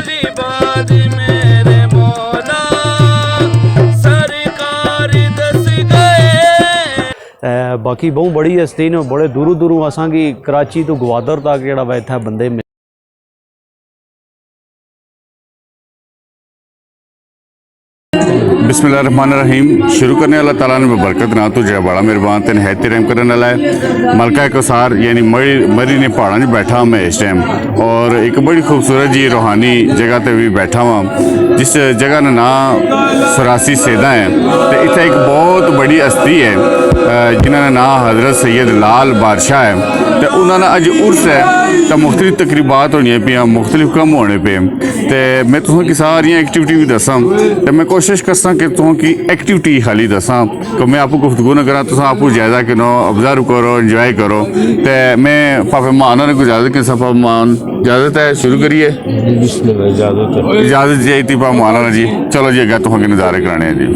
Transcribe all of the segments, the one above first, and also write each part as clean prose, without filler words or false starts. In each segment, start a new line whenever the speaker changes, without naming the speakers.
वाली बात मेरे मौला सरकार दस गए।
बाकी बहुत बड़ी हस्ती ने बड़े दूरों दूरों असां की कराची तो गवादर तक जेड़ा वा इत्थे बंदे
बिस्मिल्लाहिर्रहमानिर्रहीम। शुरू करने अल्लाह ताला ने बरकत ना तो जो बड़ा मेहरबान तेन है तेरे करने वाला है। मलका कसार यानी मरी ने पहाड़ा में बैठा मैं इस टाइम और एक बड़ी खूबसूरत जी रूहानी जगह पर भी बैठा हुआ जिस जगह का नाम सरासी सेदा है। तो इतना एक बहुत बड़ी हस्ती है जिन्होंने नाम हज़रत सैयद लाल बादशाह है। तो उन्होंने अज उर्स है तो मुख्तलिफ तकरीबात होनी पे मुख्तलिफ कम होने पे। तो मैं तुसें सारी एक्टिविटी भी दसा तो मैं कोशिश करसा कि तुम की एक्टिविटी खाली दसा तो मैं आपको गुफ्तगू न करा तुम आपको जायजा किनो ऑब्जर्व करो इंजॉय करो। तो मैं पापा मान ने इजाज़त कि पापा मान इजाज़त है शुरू करिए। इजाज़त जी थी पापा मान जी। चलो जी अगर तुम के नज़ारे कराने हैं जी।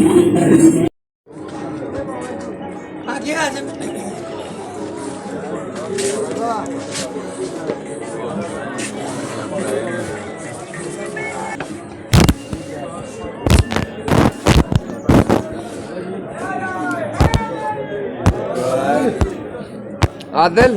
आदिल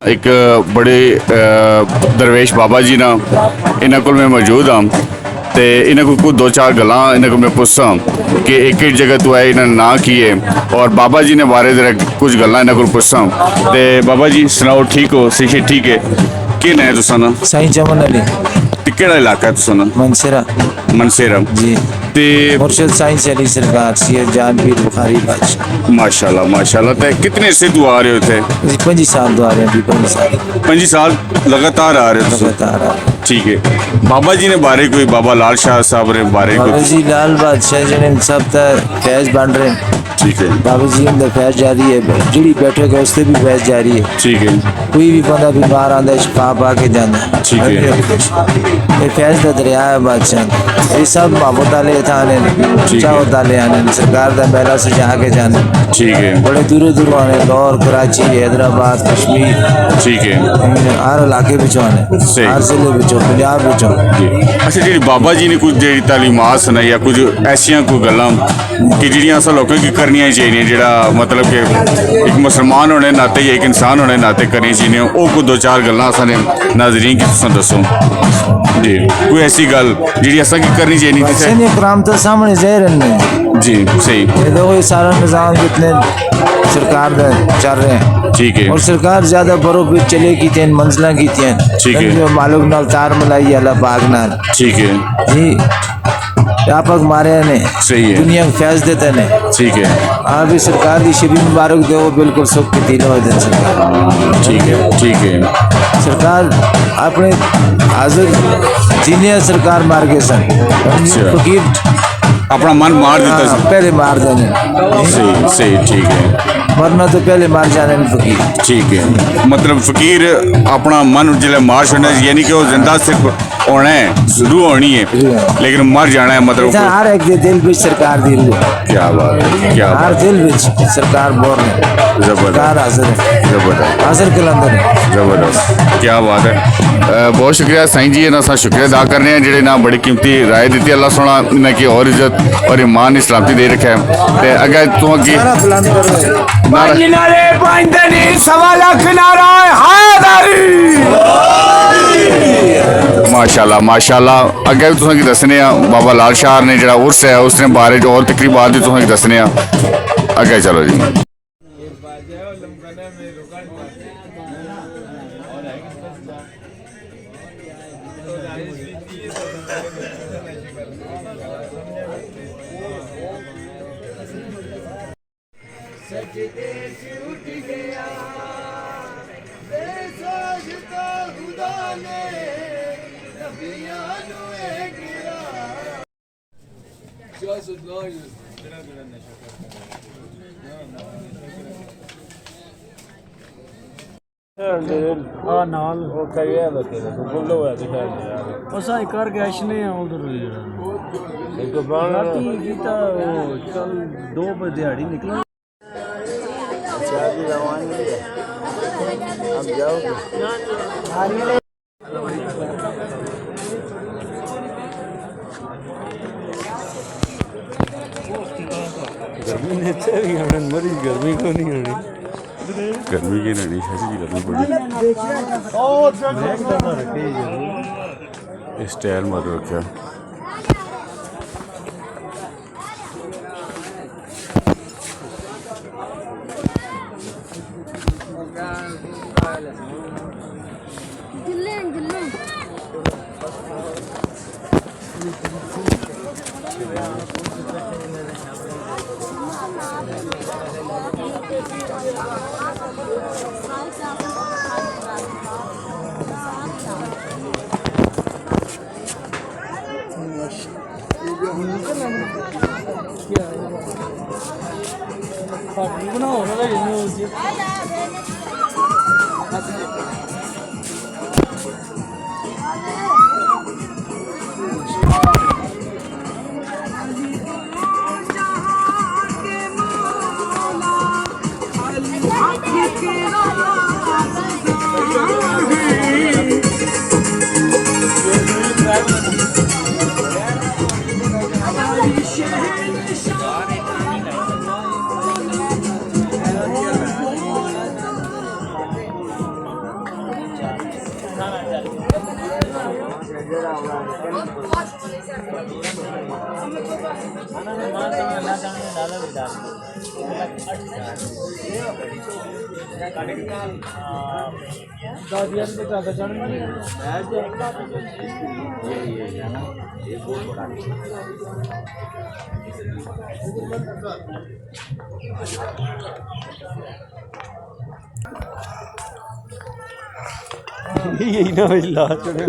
ਇੱਕ ਬੜੇ ਦਰਵੇਸ਼ ਬਾਬਾ ਜੀ ਨਾਲ ਇਹਨਾਂ ਕੋਲ ਮੈਂ ਮੌਜੂਦ ਹਾਂ ਤੇ ਇਹਨਾਂ ਕੋਲ ਕੁਝ ਦੋ ਚਾਰ ਗੱਲਾਂ ਇਹਨਾਂ ਕੋਲ ਮੈਂ ਪੁੱਛਾਂ ਕਿ ਇੱਕ ਜਗ੍ਹਾ ਤੋਂ ਆਏ ਇਹਨਾਂ ਦਾ ਨਾਂ ਕੀ ਹੈ ਔਰ ਬਾਬਾ ਜੀ ਨੇ ਬਾਰੇ ਜ਼ਰਾ ਕੁਝ ਗੱਲਾਂ ਇਹਨਾਂ ਕੋਲ ਪੁੱਛਾਂ ਤੇ ਬਾਬਾ ਜੀ ਸੁਣਾਓ ਠੀਕ ਹੋ ਸਿਹਤ ਠੀਕ ਹੈ ਕੀ ਨਾਂ ਹੈ ਤੁਸਾਂ ਦਾ
साईं चमन अली
ਤੇ ਕਿਹੜਾ ਇਲਾਕਾ ਹੈ ਤੁਸਾਂ ਦਾ
मनसरा
ਮਨਸੇਰਾ
जी
ਤੇ
मुर्शद साईं से अली सरकार सीर जान पीर बुखारी बादशाह
माशाल्लाह ते कितने से तू आ रहे हो थे
25 साल तो आ रहे हैं अभी 25 साल
5 साल लगातार आ रहे हो तुम?
लगातार आ रहे हैं।
ठीक है बाबा जी ने बारे कोई बाबा लाल शाह साहब ने बारे
बाबा
कोई
जी लाल बादशाह जी ने सब तक फैज बन रहे हैं
ठीक है
बाबा जी अंदर फैज जारी है जिड़ी बैठे गए उससे भी फैज जारी है
ठीक है
कोई भी बंदा बीमार आंदा है शिफा पा के जाना
ठीक है।
ये फैज का दरिया है बादशाह ये सब मोहब्बत वाले थाने
है।
चाहत वाले आने सरकार का बेला से जाके जाने
ठीक है
बड़े दूरों दूरों आने लाहौर कराची हैदराबाद कश्मीर
ठीक है
हर इलाके विचों आने
सही।
हर जिले विचों पंजाब विचों
जी अच्छा जी बाबा जी ने कुछ ਜਿਹੜੀ ਤਾਲੀਮਾਤ ਸੁਣਾਈ ਜਾਂ ਕੁਝ ਐਸੀਆਂ ਕੋਈ ਗੱਲਾਂ ਕਿ ਜਿਹੜੀਆਂ ਅਸਾਂ ਲੋਕਾਂ ਕੀ ਕਰਨੀਆਂ ਚਾਹੀਦੀਆਂ ਜਿਹੜਾ ਮਤਲਬ ਕਿ ਇੱਕ ਮੁਸਲਮਾਨ ਹੋਣੇ ਨਾਤੇ ਜਾਂ ਇੱਕ ਇਨਸਾਨ ਹੋਣੇ ਨਾਤੇ ਕਰਨੀਆਂ ਚਾਹੀਦੀਆਂ ਉਹ ਕੋਈ ਦੋ ਚਾਰ ਗੱਲਾਂ ਅਸਾਂ ਨੇ ਨਾਜ਼ਰੀਨ ਕੀ ਤੁਸੀਂ ਦੱਸੋ ਜੀ ਕੋਈ ਐਸੀ ਗੱਲ ਜਿਹੜੀ ਅਸਾਂ ਕੀ ਕਰਨੀ ਚਾਹੀਦੀ
वैसे नहीं कराम तो सामने जहर नहीं
जी सही
ये देखो ये सारा निज़ाम जितने सरकार का चल रहे हैं
ठीक है
और सरकार ज्यादा बरो पे चले की थी मंजिला की थी
ठीक है।
मालूम नाल तार मलाई अल्लाह पाक नाल
ठीक है
जी व्यापक मारे ने
सही है।
दुनिया को फैज देते ने
ठीक है
आप भी सरकार की शबी मुबारक दो बिल्कुल सुख की तीनों दिन सरकार
ठीक है
सरकार अपने हाजिर जिन्हें सरकार मार के सन फकीर
अपना मन मार देता
हाँ, पहले मार देने
सही सही ठीक है
वरना तो पहले मार जाने फकीर
ठीक है मतलब फकीर अपना मन जिले मार छोड़ना यानी कि वो जिंदा सिर्फ होना है रूह होनी है लेकिन मर जाना है मतलब
इधर हर एक दे दिल बिच सरकार दी रूह
क्या बात है क्या
हर
बात
दिल बिच सरकार बोर है सरकार
जबरदस्त
हाजिर है
जबरदस्त
हाजिर कलंदर है
जबरदस्त क्या बात है बहुत शुक्रिया साईं जी ना शुक्रिया अदा करने हैं जेडे ना बड़ी कीमती राय दी अल्लाह सोना इन्हें की और इज्जत और ईमान सलामती दे रखा है ते अगर तू की
सारा बुलंद करो
नारा
नारे पांचनी 1.25 लाख नारा हादारी
माशाल्लाह माशाल्लाह अगर भी तुसें दसने बाबा लाल शाह ने जरा उर्स है उसने बारे और तकरीबात भी तुसें दसने अगे चलो जी
ਆ ਨਾਲ ਉਹ ਕਰਿਆ ਬਤੇਰੇ ਬੋਲੋ ਹੋਇਆ ਤੇ ਖੈਰ ਅਸਾਂ ਕਰ ਗਿਆ ਇਸ਼ਨੇ ਆ ਉਧਰ ਜਿਹੜਾ ਇੱਕ ਬਾਣੀ ਕੀਤਾ ਉਹ ਕੱਲ 2 ਵਜੇ ਦਿਹਾੜੀ ਨਿਕਲਾ ਚਾਬੀ ਰਵਾਨੀ ਹੈ अब जाओगे गर्मी ने भी आने मरी गर्मी को नहीं आनी
गर्मी की नहीं शहरी की गर्मी पड़ी स्टाइल मार रखा
यही ना भाई लास्ट में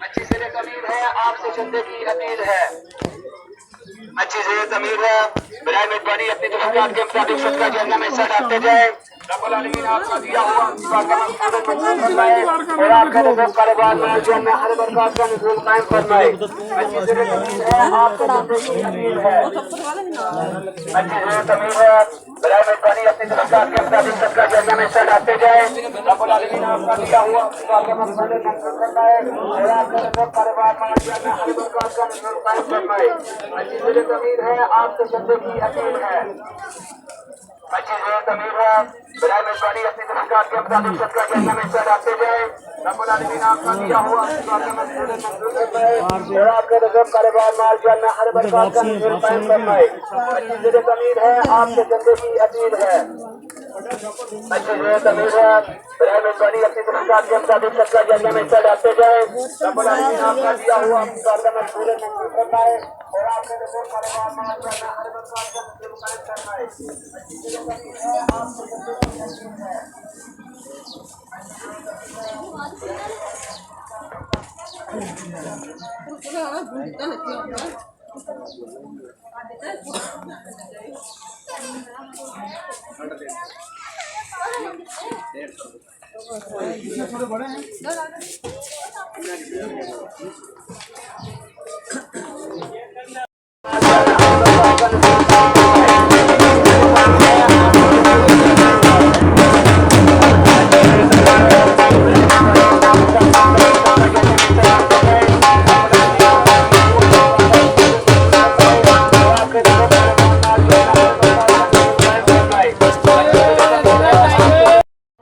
अच्छी से तमीर है, आपसे चंदे की अपील है। अच्छी से तमीर है, बराए मेहरबानी अपनी तफसीलात के मुताबिक सदका जहन्नम में हिस्सा डालते जाए। रब्बुल आलमीन आपका दिया हुआ फरमाए और आपके रिज़्क़ कारोबार में जन्नत हर बरकत का नुज़ूल कायम फरमाए। अच्छी से तमीर है, आपसे चंदे की अपील है। अच्छी से तमीर है, बराए मेहरबानी अपनी तफसीलात के मुताबिक सदका जहन्नम में हिस्सा डालते जाए। रब्बुल आलमीन आपका दिया हुआ फरमाए और आपके रिज़्क़ कारोबार में जन्नत हर बरकत का नुज़ूल कायम फरमाए। अच्छी से तमीर है, आपसे चंदे की अपील है। अच्छी से तमीर है, बराए मेहरबानी अपनी तफसीलात के मुताबिक सदका जहन्नम में हिस्सा डालते जाए। रब्बुल आलमीन आपका दिया हुआ और आपके रिज़्क़ कारोबार माल जन्नत हर बरकत का नुज़ूल कायम फरमाए। अच्छी से तमीर है, आपसे चंदे की अपील है। अच्छी से तमीर है, बराए मेहरबानी अपनी तफसीलात के मुताबिक सदका जहन्नम में हिस्सा डालते जाए। रब्बुल आलमीन आपका दिया हुआ फरमाए और आपके रिज़्क़ कारोबार माल जन्नत हर बरकत का नुज़ूल कायम फरमाए। अच्छी से तमीर है, आपसे चंदे की अपील है।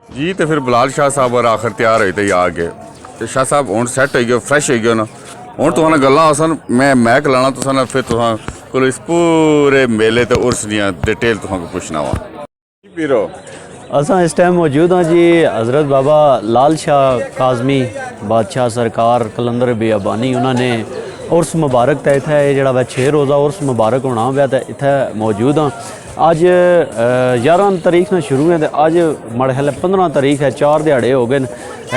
जी तो फिर बिलाल शाह साहब और आखिर तैयार होई ते आ गए तो शाह साहब हुण सैट हो गए फ्रैश हो गए ना हुण तुहां गल्लां आसन मैं मैक लाना तुसां फिर तुहां कोल इस पूरे मेले ते उर्स दियां डिटेल तुहां को पुछना वा पीरो
असां इस टाइम मौजूद हाँ जी हज़रत बाबा लाल शाह काज़मी बादशाह सरकार कलंदर बियाबानी उन्होंने उर्स मुबारक तो इत्थे जिहड़ा वा 6 रोज़ा उर्स मुबारक होना पाया तो इत्थे मौजूद हाँ अज 11 तारीख न शुरू है तो अज मेरे ख्याल 15 तारीख है 4 दिहाड़े हो गए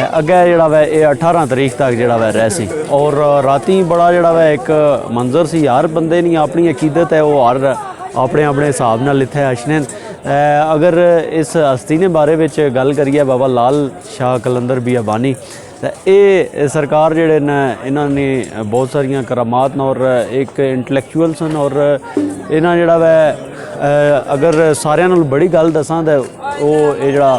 अगे जिहड़ा वा 18 तारीख तक जिहड़ा वा रह सी और राती बड़ा जिहड़ा वा एक मंजर सी हर बंदे नी अपनी अकीदत है वो हर अपने अपने हिसाब नाल इत्थे अशने अगर इस हस्ती ने बारे विच गल करिए बाबा लाल शाह कलंदर बियाबानी तो ये सरकार जिहड़े न इन्हां ने बहुत सारियां करामात न और एक इंटलैक्चुअल्स न और इन्हां जिहड़ा वा अगर सारियां नाल बड़ी गल दसां तो वो जिहड़ा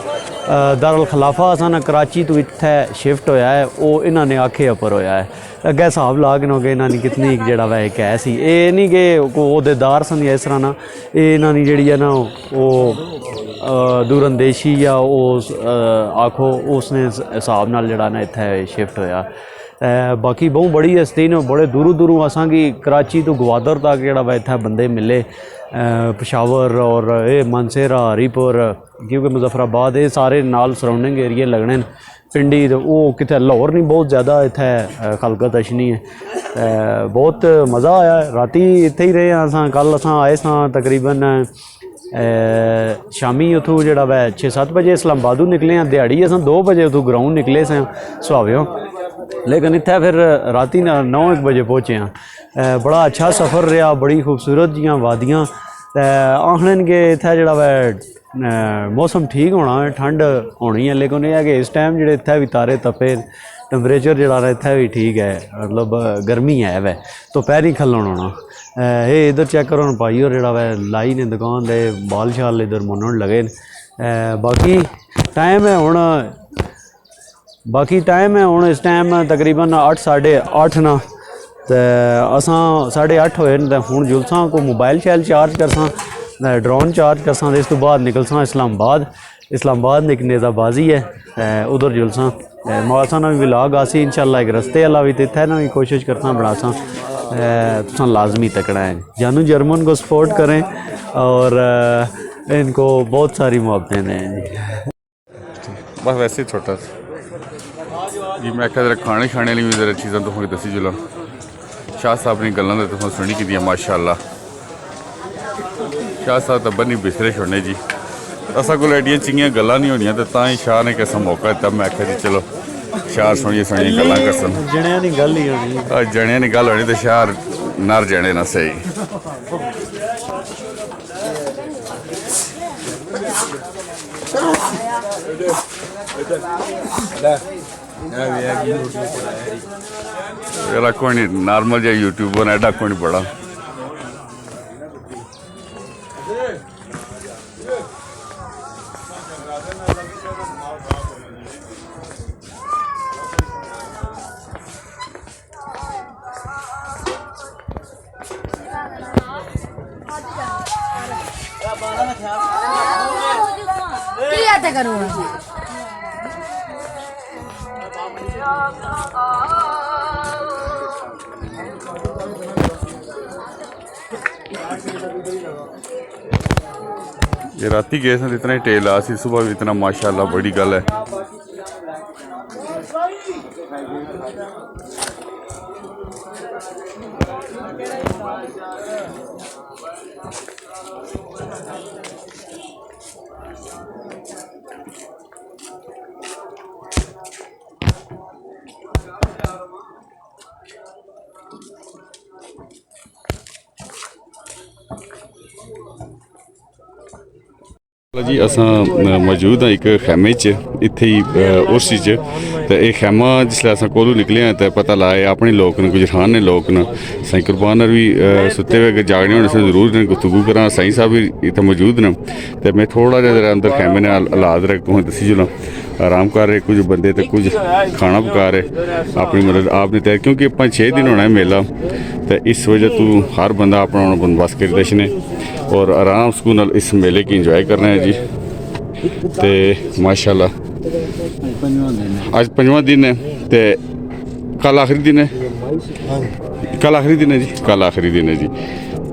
दारुल खिलाफा असां कराची तो इत्थे शिफ्ट होया है वो इन्हां ने आखे उपर होया है अगे हिसाब ला के नोगे इन्हां दी कितनी जिहड़ा वा एक है सी ये नहीं कि ओहदेदार सन या इस तरह ना ये इन्हां दी जिहड़ी है ना वो दूरअंदेशी या उस आखो उसने हिसाब नाल जिहड़ा ना इत्थे शिफ्ट होया बाकी बहुत बड़ी हस्ती ने बड़े दूरों दूरों असां की कराची तो गवादर तक जिहड़ा वा इत्थे बंदे मिले पेशावर और ये मानसेरा हरीपुर क्योंकि मुजफ्फराबाद ये सारे नाल सराउंडिंग एरिए लगने पिंडी तो वो कितने लाहौर नहीं बहुत ज़्यादा इत्थे खलकत अशनी है बहुत मज़ा आया राती इत्थे ही रहे असां कल असां आए सां तकरीबन शामी उतों जिहड़ा वा 6-7 बजे इस्लामाबादों निकले हैं दिहाड़ी असां 2 बजे उतों ग्राउंड निकले से सुहावियों लेकिन इत्थे फिर राती 9-1 बजे पहुँचे हैं बड़ा अच्छा सफ़र रहा बड़ी खूबसूरत जियां वादियाँ आखन के इत्थे जिहड़ा वा मौसम ठीक होना ठंड होनी है लेकिन यह है कि इस टाइम जिहड़े इत्थे भी तारे तपे टैंपरेचर जिहड़ा इत्थे भी ठीक है मतलब गर्मी है वै तो पैरी खलन होना ये इधर चेक करो भाई और जिहड़ा वा लाई ने दुकान दे बाल शाल इधर मुनन लगे बाकी टाइम है हुण इस टाइम तकरीबन 8 साढ़े 8 ना ਤੇ असां 8:30 ਹੋਏ ਨੇ ਤੇ ਹੁਣ ਜੁਲਸਾਂ को मोबाइल शैल चार्ज करसां ड्रोन चार्ज करसां ते इस तो बाद निकलसां इस्लामाबाद ने एक नेज़ाबाजी है उधर जुलसां मौसा ना भी व्लॉग आसी इंशाल्लाह एक रस्ते वाला भी इत्थे ना भी कोशिश करसां बनासां तुसां लाजमी तकड़ा है जानू जर्मन को सपोर्ट करें और इनको बहुत सारी मोहब्बतें दें
बस वैसे ही छोटा जी मैं आख्या जरा खाने वाली भी जरा चीज़ां तुसेंगी दसी जुला शाह साहब ने गल्लां ते तुसें सुनी कीतियां माशाअल्लाह शाह साहब तो बन्नी बिसरे छोड़ने जी असा को एडियां चंगियां गल्लां नहीं होनियां तो तां ही शाह ने किसा मौका दिता मैं आख्या जी चलो शाह सोहणियां गल्लां करसन
जणियां दी गल ही होनी
जणियां दी गल होनी तो शाह नर जने ना सही मेरा कोई नहीं नॉर्मल जो यूट्यूबर है एडा कोई नहीं बड़ा ये राती गए थे इतना ही टेल आ सी सुबह भी इतना माशाल्लाह बड़ी गल है जी असां मौजूद हाँ एक खैमे च इत्थे ही उर्स च ते एह खैमा जिसलै असां कोलू निकले हैं तो पता लाया अपने लोग न गुजरान ने लोग न साईं कुरबान भी सुते हुए अगर जागने होने से जरूर ने गुफ्तगू करा साईं साहब भी इत्थे मौजूद न तो मैं थोड़ा जहा अंदर खैमे ने हालात रख तुसें दसी जुला आराम कर रहे कुछ बंदे तो कुछ खाना पका रहे अपनी मतलब आपने तैयार क्योंकि अपन 6 दिन होना है मेला तो इस वजह तू हर बंदा अपना बंदोबस्त कर दशने और आराम सुकून इस मेले की इंजॉय करना है जी तो माशाल्लाह आज 5वां दिन है तो कल आखिरी दिन है कल आखिरी दिन है जी कल आखिरी दिन है जी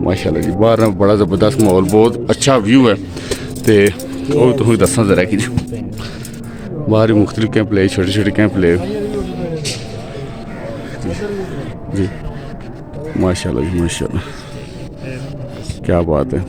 माशाल्लाह जी बाहर बड़ा ज़बरदस्त माहौल बहुत अच्छा व्यू है तो वो तुसें दस्सां जरा कि बाहर मुख्तलिफ कैंप ले छोटे छोटे कैंप ले जी माशाल्लाह क्या बात है।